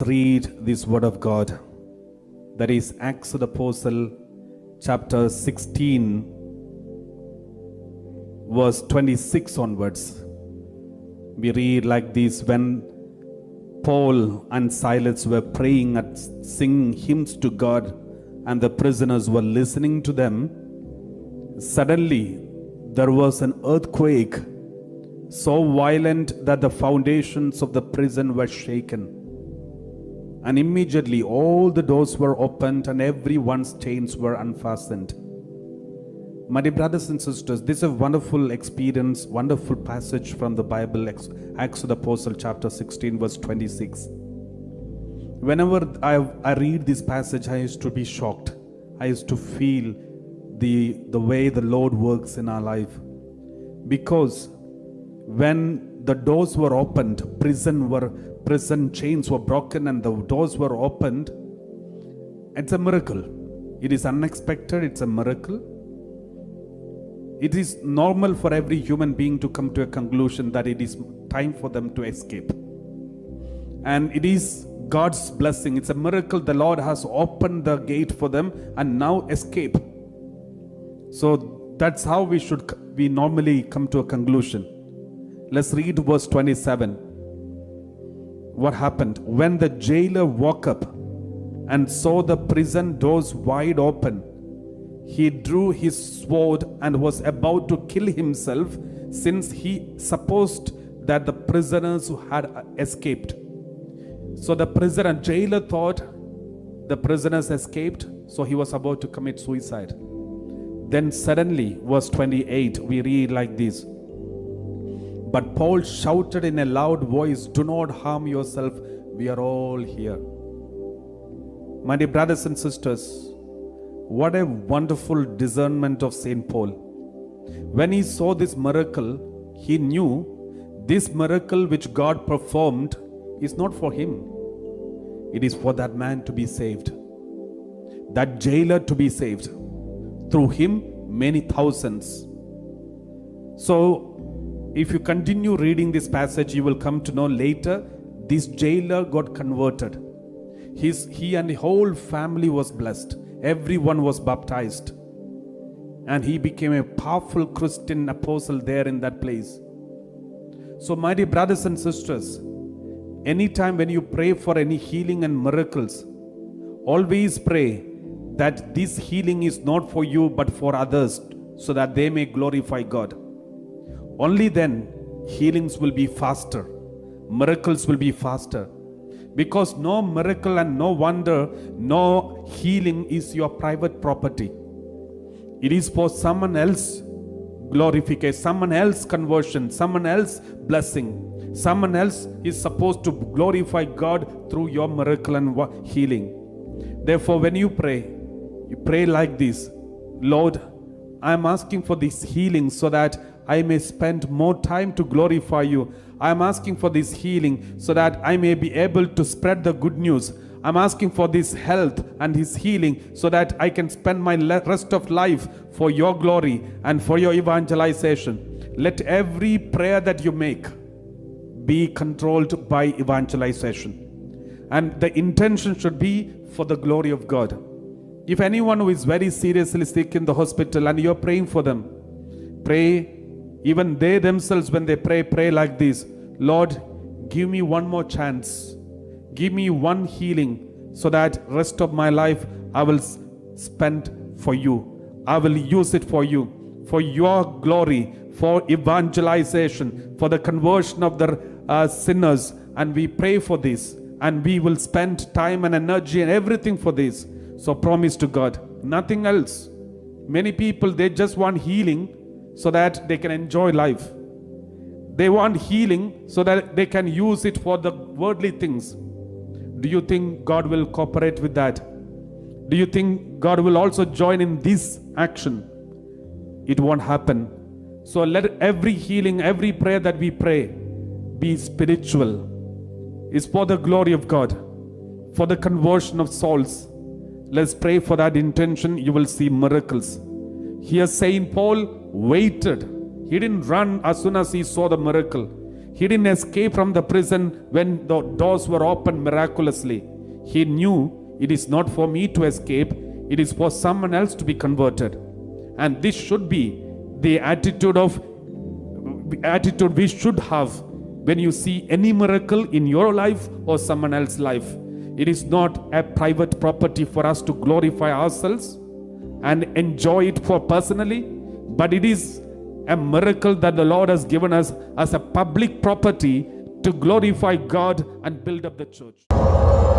read this word of God. That is Acts of the Apostle, chapter 16, verse 26 onwards. We read like this: when Paul and Silas were praying and singing hymns to God, and the prisoners were listening to them, suddenly there was an earthquake so violent that the foundations of the prison were shaken. And immediately all the doors were opened and everyone's chains were unfastened. My dear brothers and sisters, this is a wonderful experience, wonderful passage from the Bible, Acts of the Apostle, chapter 16, verse 26. Whenever I read this passage, I used to be shocked. I used to feel the way the Lord works in our life. Because when the doors were opened, prison chains were broken and the doors were opened, it's a miracle. It is unexpected, it's a miracle. It is normal for every human being to come to a conclusion that it is time for them to escape. And it is God's blessing. It's a miracle. The Lord has opened the gate for them and now escape. So that's how we normally come to a conclusion. Let's read verse 27. What happened? When the jailer woke up and saw the prison doors wide open, he drew his sword and was about to kill himself, since he supposed that the prisoners had escaped. So the jailer thought the prisoners escaped, so he was about to commit suicide. Then suddenly, verse 28, we read like this: but Paul shouted in a loud voice, "Do not harm yourself, we are all here." My dear brothers and sisters, what a wonderful discernment of St. Paul. When he saw this miracle, he knew this miracle which God performed is not for him. It is for that man to be saved, that jailer to be saved. Through him, many thousands. So, if you continue reading this passage, you will come to know later this jailer got converted. He and the whole family was blessed. Everyone was baptized. And he became a powerful Christian apostle there in that place. So, my dear brothers and sisters, anytime when you pray for any healing and miracles, always pray that this healing is not for you but for others, so that they may glorify God. Only then healings will be faster, miracles will be faster. Because no miracle and no wonder, no healing is your private property. It is for someone else glorification, someone else conversion, someone else blessing. Someone else is supposed to glorify God through your miracle and healing. Therefore, when you pray like this: Lord, I am asking for this healing so that I may spend more time to glorify you. I am asking for this healing so that I may be able to spread the good news. I'm asking for this health and his healing so that I can spend my rest of life for your glory and for your evangelization. Let every prayer that you make be controlled by evangelization. And the intention should be for the glory of God. If anyone who is very seriously sick in the hospital and you're praying for them, pray. Even they themselves, when they pray like this: Lord, give me one more chance. Give me one healing so that rest of my life I will spend for you. I will use it for you, for your glory, for evangelization, for the conversion of the sinners. And we pray for this, and we will spend time and energy and everything for this. So promise to God, nothing else. Many people, they just want healing so that they can enjoy life. They want healing so that they can use it for the worldly things. Do you think God will cooperate with that? Do you think God will also join in this action? It won't happen. So let every healing, every prayer that we pray be spiritual. It's for the glory of God, for the conversion of souls. Let's pray for that intention. You will see miracles. Here Saint Paul waited. He didn't run as soon as he saw the miracle. He didn't escape from the prison when the doors were opened miraculously. He knew it is not for me to escape, it is for someone else to be converted. And this should be the attitude we should have when you see any miracle in your life or someone else's life. It is not a private property for us to glorify ourselves and enjoy it for personally, but it is a miracle that the Lord has given us as a public property to glorify God and build up the church.